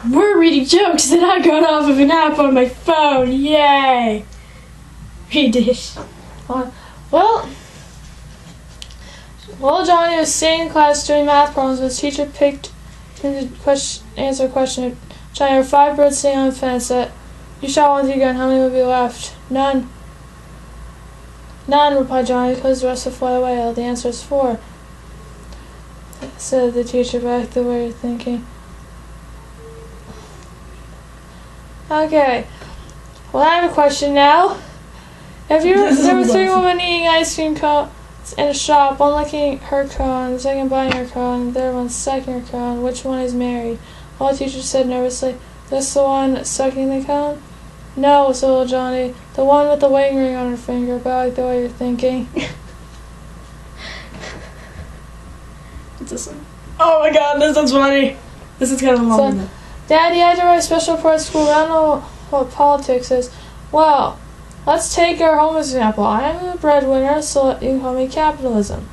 We're reading jokes and I got off of an app on my phone. Yay! Read it. Well, Johnny was sitting in class doing math problems. His teacher picked him to answer a question. Johnny, there were 5 birds sitting on the fence. That you shot one with your gun. How many would be left? None. None, replied Johnny, because the rest would fly away. Well, the answer is 4, said the teacher. Back the way you're thinking. Okay. Well, I have a question now. There were 3 women eating ice cream cones in a shop. One licking her cone, the second biting her cone, and the third one sucking her cone. Which one is married? Well, the teacher said nervously, "This the one sucking the cone?" "No," said little Johnny. "The one with the wedding ring on her finger." But I like the way you're thinking. What's this one? Oh my god, this one's funny. This is kind of long. So, Daddy, I had to write a special report at school. I don't know what politics is. Well, let's take our home example. I am the breadwinner, so you can call me capitalism.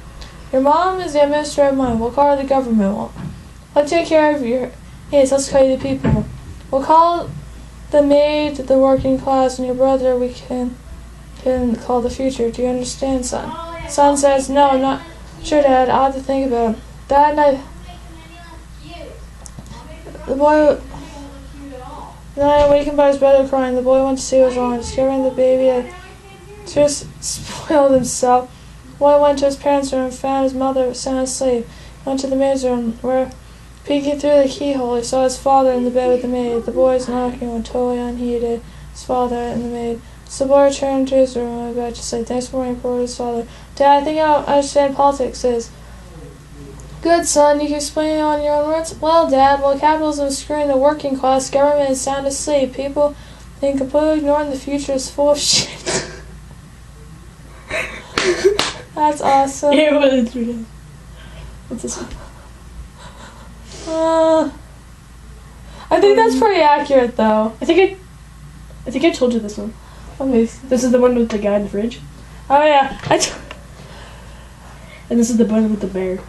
Your mom is the administrator of money. We'll call her the government. Let's take care of your needs. Let's call you the people. We'll call the maid the working class, and your brother we can call the future. Do you understand, son? Son says, "No, I'm not sure, Dad. I'll have to think about it." Dad and the boy. Then I awakened by his brother crying. The boy went to see what was wrong, discovering the baby had just spoiled himself. The boy went to his parents' room and found his mother sound asleep. He went to the maid's room, where, peeking through the keyhole, he saw his father in the bed with the maid. The boy's knocking went totally unheeded. His father and the maid. So the boy returned to his room and went back to say, "Thanks for reporting his father. Dad, I think I understand politics is." "Good, son. You can explain it on your own words." "Well, Dad, while capitalism is screwing the working class, government is sound asleep. People think completely ignoring the future is full of shit." That's awesome. Yeah, but it's real. What's this one? I think that's pretty accurate, though. I think I told you this one. Amazing. This is the one with the guy in the fridge. Oh, yeah. And this is the one with the bear.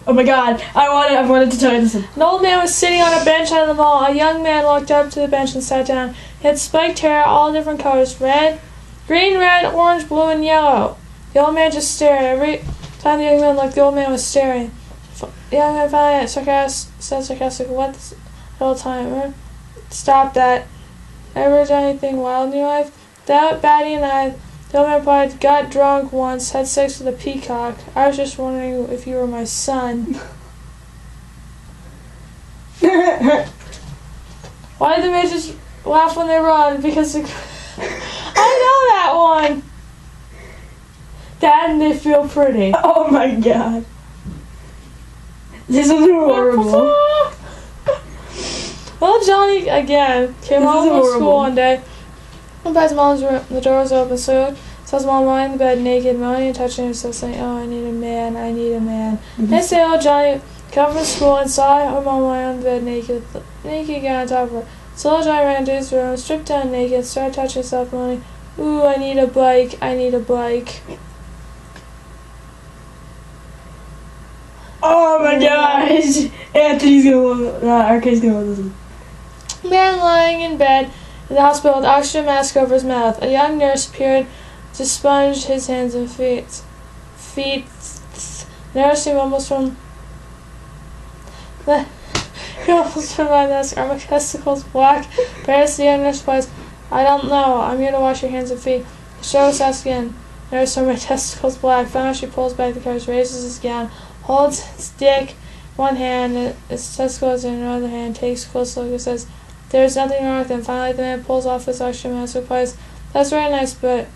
Oh my god, I wanted to tell you this one. An old man was sitting on a bench at the mall. A young man walked up to the bench and sat down. He had spiked hair, all different colors: green, red, orange, blue, and yellow. The old man just stared. Every time the young man looked, the old man was staring. The young man finally said sarcastically, "What the whole time? Stop that. Ever done anything wild in your life?" Without batting an eye, the old man replied, "Got drunk once, had sex with a peacock. I was just wondering if you were my son." Why did the midgets laugh when they run? Because I know that one. Dad, and they feel pretty. Oh my god. This is horrible. Well, Johnny, again, came home from school one day. Went by his mom's room. The door was open, so he saw his mom lying in the bed naked, moaning and touching herself, saying, "Oh, I need a man, I need a man." Next day, old Johnny came from school and saw her mom lying on the bed naked, with the naked guy on top of her. So old Johnny ran into his room, stripped down naked, started touching himself, moaning, "Ooh, I need a bike, I need a bike." Oh my gosh! Anthony's gonna love RK's gonna love this one. Man lying in bed in the hospital with oxygen mask over his mouth. A young nurse appeared to sponge his hands and feet. Nurse, he mumbles from my desk. "Are my testicles black?" Paris, the young nurse replies, "I don't know. I'm here to wash your hands and feet." He struggles to ask again. Nurse, "Are my testicles black?" Finally, she pulls back the covers, raises his gown, holds his dick in one hand, his testicles in another hand, takes a close look and says, "There's nothing wrong with him." Finally, the man pulls off his oxygen mask and replies, "That's very nice, but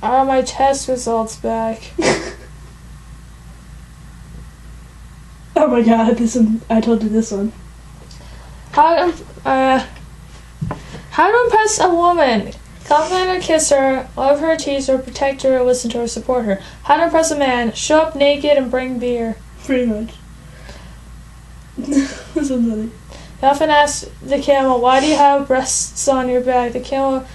are my test results back?" Oh my god, this one, I told you this one. How to impress a woman? Compliment her, kiss her, love her, tease her, protect her, listen to her, support her. How to impress a man? Show up naked and bring beer. Pretty much. This one's funny. He often asks the camel, "Why do you have breasts on your back?" The camel,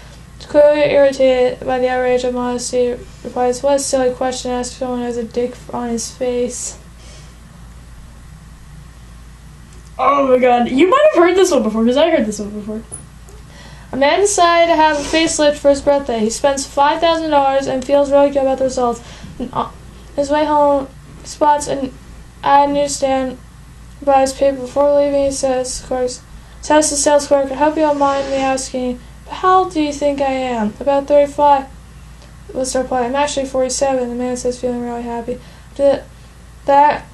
clearly irritated by the outrage of modesty, replies, "What a silly question to ask someone who has a dick on his face." Oh my god. You might have heard this one before, because I heard this one before. A man decided to have a facelift for his birthday. He spends $5,000 and feels really good about the results. On his way home, he spots an ad newsstand, buys paper. Before leaving, he says to the sales clerk, I hope you don't mind me asking, but how old do you think I am? About 35. Let's start playing. I'm actually 47, the man says, feeling really happy. That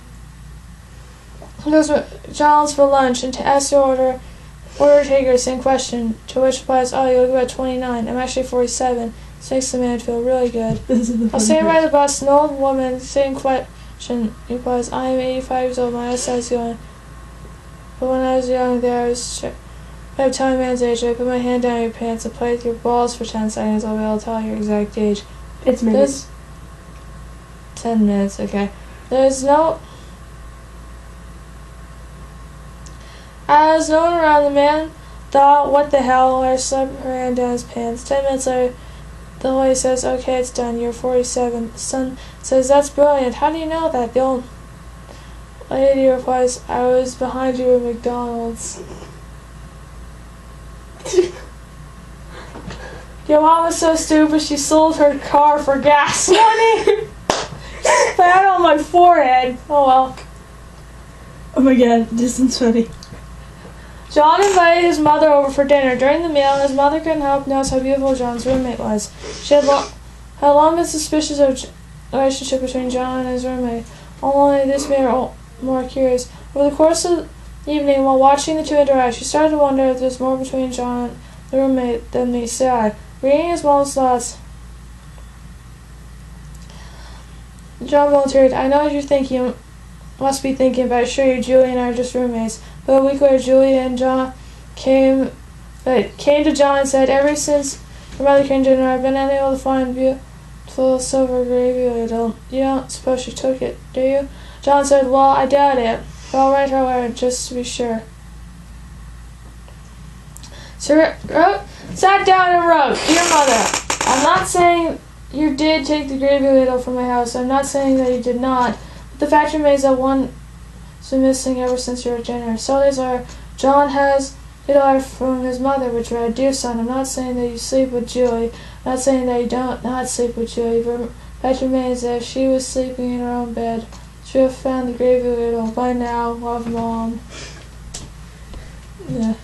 goes to John's for lunch and asks the order taker the same question, to which replies, oh, you look about 29. I'm actually 47. This makes the man feel really good. I'll stand by the bus, an old woman, same question, replies, I am 85 years old, my eyesight is going. But when I was young, there I was by telling a man's age, I put my hand down your pants and play with your balls for 10 seconds, I'll be able to tell your exact age. It's minutes. 10 minutes, okay. There's no... As no one around, the man thought, what the hell, or slipped her hand down his pants. 10 minutes later, the lady says, okay, it's done, you're 47. The son says, that's brilliant, how do you know that? The old lady replies, I was behind you at McDonald's. Your mom was so stupid, she sold her car for gas money. Spat on my forehead. Oh well. Oh my god, this is funny. John invited his mother over for dinner. During the meal, his mother couldn't help notice how beautiful John's roommate was. She had long been suspicious of the relationship between John and his roommate. Only this made her more curious. Over the course of the evening, while watching the two interact, she started to wonder if there's more between John and the roommate than meets the eye. Reading his mom's thoughts, John volunteered, I know what you think you must be thinking, but I assure you Julie and I are just roommates. But a week later, Julie and John came to John and said, ever since your mother came to dinner, I've been unable to find beautiful silver gravy ladle. You don't suppose she took it, do you? John said, well, I doubt it, but I'll write her a letter just to be sure. So sat down and wrote, Dear Mother, I'm not saying you did take the gravy ladle from my house. I'm not saying that you did not. But the fact remains that one has been missing ever since you were at dinner. So days later, John has a letter from his mother which read, Dear son, I'm not saying that you sleep with Julie. I'm not saying that you don't not sleep with Julie. But the fact remains that if she was sleeping in her own bed, she would have found the gravy ladle by now. Love, Mom. Yeah.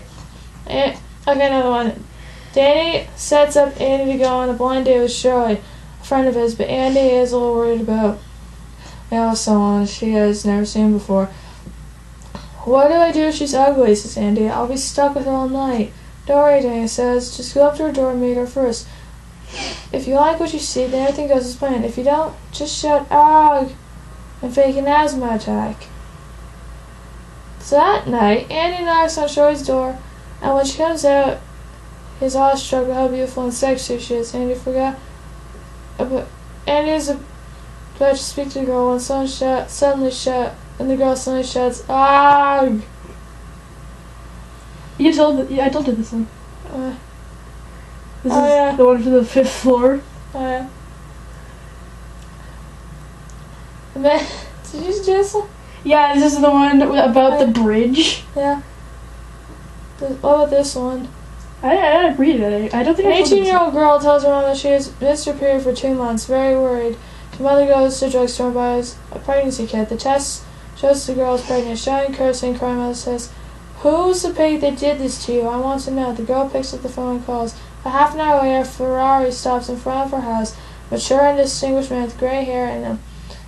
Okay, another one. Danny sets up Andy to go on a blind date with Shirley, a friend of his, but Andy is a little worried about someone she has never seen before. What do I do if she's ugly, says Andy. I'll be stuck with her all night. Don't worry, Danny says. Just go up to her door and meet her first. If you like what you see, then everything goes as planned. If you don't, just shout, "Ugh!" and fake an asthma attack. So that night, Andy knocks on Shirley's door, and when she comes out, he's awestruck at how beautiful and sexy she is. Andy is about to speak to the girl when someone and the girl suddenly shouts, "Ugh!" I told you this one. This is yeah. the one from the 5th floor. Oh yeah. Man, did you do this one? Yeah, this is the one about the bridge. Yeah. What about this one? I didn't read it. I don't think An I told you this. 18-year-old girl tells her mom that she has missed her period for 2 months, very worried. Her mother goes to the drugstore and buys a pregnancy kit. The test shows the girl is pregnant. Shouting, cursing, crying, mother says, "Who's the pig that did this to you? I want to know." The girl picks up the phone and calls. A half an hour later, a Ferrari stops in front of her house. A mature and distinguished man with gray hair and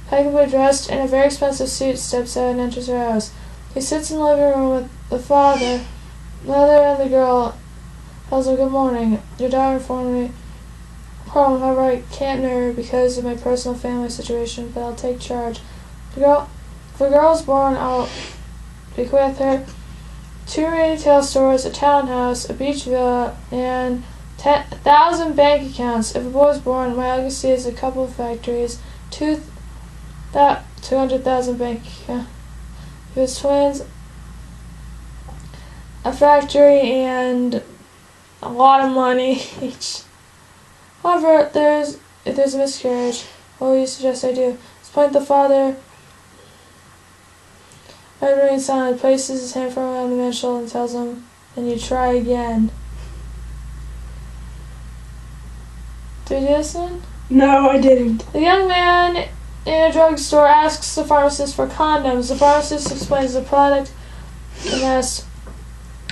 impeccably dressed in a very expensive suit steps out and enters her house. He sits in the living room with the father, mother, and the girl. Tells her, "Good morning. Your daughter informed me problem. However, I can't marry her because of my personal family situation, but I'll take charge. If a girl is born, I'll bequeath her 2 retail stores, a townhouse, a beach villa, and 10,000 bank accounts. If a boy is born, my legacy is a couple of factories, 200,000 bank accounts. If it's twins, a factory, and a lot of money each. However, if there's a miscarriage, what do you suggest I do?" At this point, the father Red remains silent, places his hand firmly on the man's shoulder and tells him, "Then you try again." Did you listen? No, I didn't. The young man in a drugstore asks the pharmacist for condoms. The pharmacist explains the product and asks,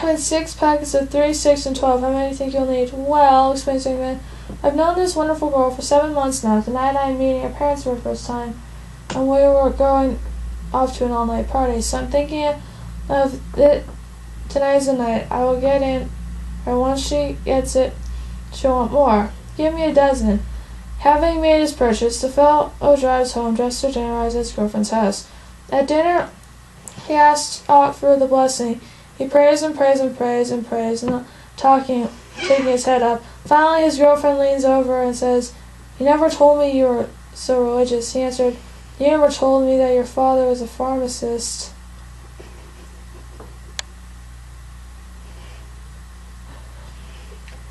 "With 6 packets of 3, 6, and 12, how many do you think you'll need?" "Well," explains the young man, "I've known this wonderful girl for 7 months now. Tonight I'm meeting her parents for the first time, and we were going off to an all-night party. So I'm thinking of it. Tonight's the night. I will get in, and once she gets it, she'll want more. Give me a dozen." Having made his purchase, the fellow drives home, dressed for dinner, arrives at his girlfriend's house. At dinner, he asks for the blessing. He prays and prays and prays and prays, and taking his head up. Finally, his girlfriend leans over and says, "You never told me you were so religious." He answered, "You never told me that your father was a pharmacist."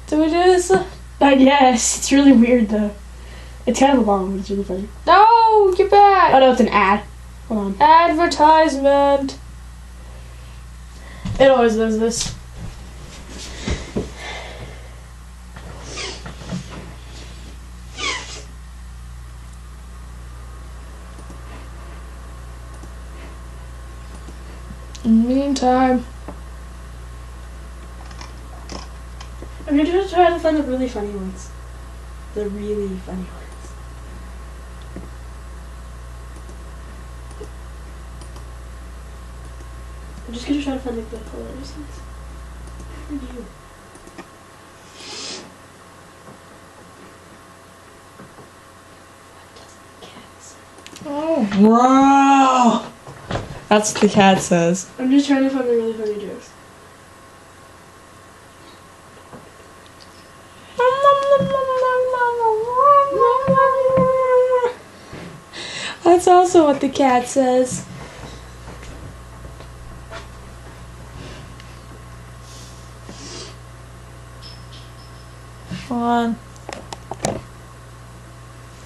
Did we do this? Yes, it's really weird though. It's kind of long, but it's really funny. No, get back! Oh no, it's an ad. Hold on. Advertisement. It always does this. In the meantime, I'm gonna try to find the really funny ones. The really funny ones. I'm just gonna try to find like the hilarious ones. Where are you? oh, Wow! That's what the cat says. I'm just trying to find the really funny jokes. that's also what the cat says. Hold on.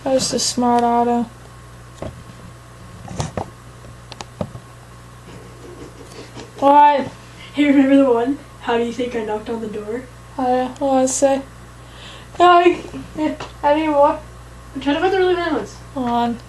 That's the smart auto. What? Hey, remember the one? How do you think I knocked on the door? What do I say? No, I need more. I'm trying to find the really funny ones. Hold on.